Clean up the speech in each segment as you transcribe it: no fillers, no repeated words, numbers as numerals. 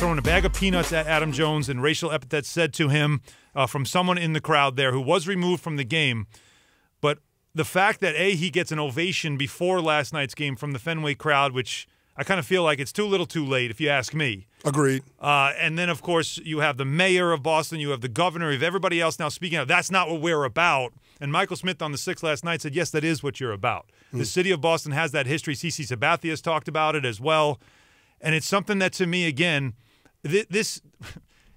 throwing a bag of peanuts at Adam Jones and racial epithets said to him from someone in the crowd there who was removed from the game. But the fact that, A, he gets an ovation before last night's game from the Fenway crowd, which I kind of feel like it's too little too late, if you ask me. Agreed. And then, of course, you have the mayor of Boston, you have the governor, you have everybody else now speaking out. That's not what we're about. And Michael Smith on the 6 last night said, yes, that is what you're about. The city of Boston has that history. CeCe Sabathia has talked about it as well. And it's something that, to me, again, this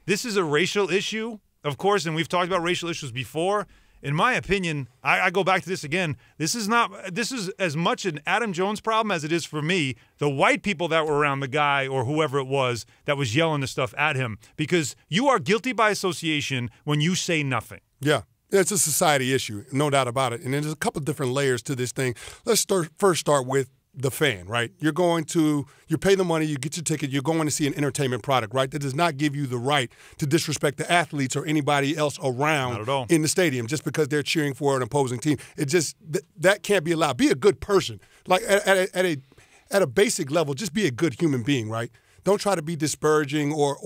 is a racial issue, of course, and we've talked about racial issues before. In my opinion, I go back to this again. This is as much an Adam Jones problem as it is for me, the white people that were around the guy or whoever it was that was yelling the stuff at him. Because you are guilty by association when you say nothing. Yeah. It's a society issue, no doubt about it. And there's a couple different layers to this thing. Let's first start with the fan, right? You pay the money, you get your ticket, you're going to see an entertainment product, right? That does not give you the right to disrespect the athletes or anybody else around in the stadium just because they're cheering for an opposing team. It just that can't be allowed. Be a good person. Like at a basic level, just be a good human being, right? Don't try to be disparaging or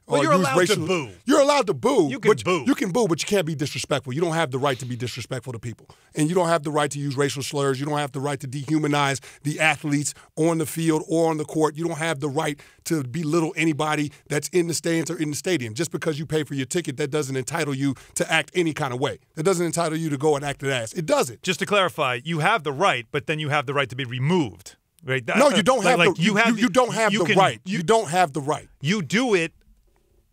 you're use allowed racial. to boo. You're allowed to boo. You can boo. You can boo, but you can't be disrespectful. You don't have the right to be disrespectful to people. And you don't have the right to use racial slurs. You don't have the right to dehumanize the athletes on the field or on the court. You don't have the right to belittle anybody that's in the stands or in the stadium. Just because you pay for your ticket, that doesn't entitle you to act any kind of way. That doesn't entitle you to go and act an ass. It doesn't. Just to clarify, you have the right, but then you have the right to be removed. Right? No, you don't have you don't have the right. You don't have the right. You do it,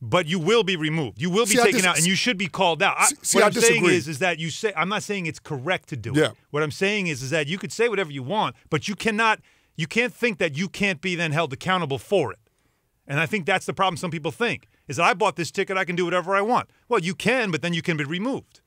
but you will be removed. You will be taken out, and you should be called out. What I'm saying is that you say. I'm not saying it's correct to do it. What I'm saying is that you could say whatever you want, but you cannot. You can't think that you can't be then held accountable for it. And I think that's the problem. Some people think is that I bought this ticket, I can do whatever I want. Well, you can, but then you can be removed.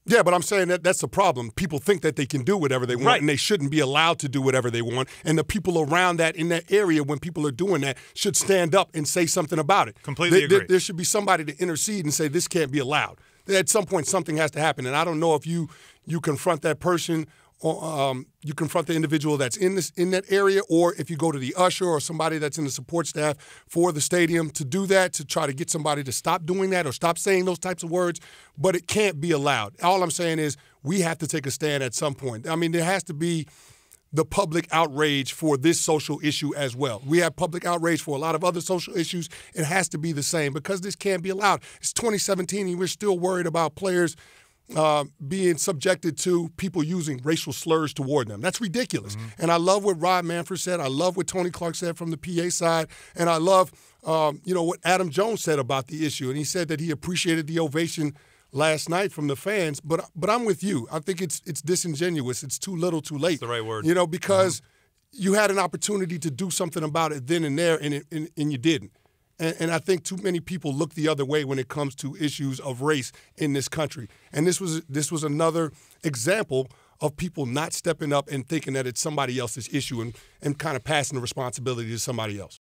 Yeah, but I'm saying that's the problem. People think that they can do whatever they want, and they shouldn't be allowed to do whatever they want. And the people around that in that area, when people are doing that, should stand up and say something about it. Completely agree. There should be somebody to intercede and say this can't be allowed. At some point, something has to happen. And I don't know if you confront that person or you confront the individual that's in that area, or if you go to the usher or somebody that's in the support staff for the stadium to do that, to try to get somebody to stop doing that or stop saying those types of words. But it can't be allowed. All I'm saying is we have to take a stand at some point. I mean, there has to be the public outrage for this social issue as well. We have public outrage for a lot of other social issues. It has to be the same because this can't be allowed. It's 2017 and we're still worried about players being subjected to people using racial slurs toward them. That's ridiculous. And I love what Rob Manfred said. I love what Tony Clark said from the PA side. And I love, what Adam Jones said about the issue. And he said that he appreciated the ovation last night from the fans. But I'm with you. I think it's disingenuous. It's too little too late. That's the right word. Because you had an opportunity to do something about it then and there, and you didn't. And I think too many people look the other way when it comes to issues of race in this country. And this was another example of people not stepping up and thinking that it's somebody else's issue and kind of passing the responsibility to somebody else.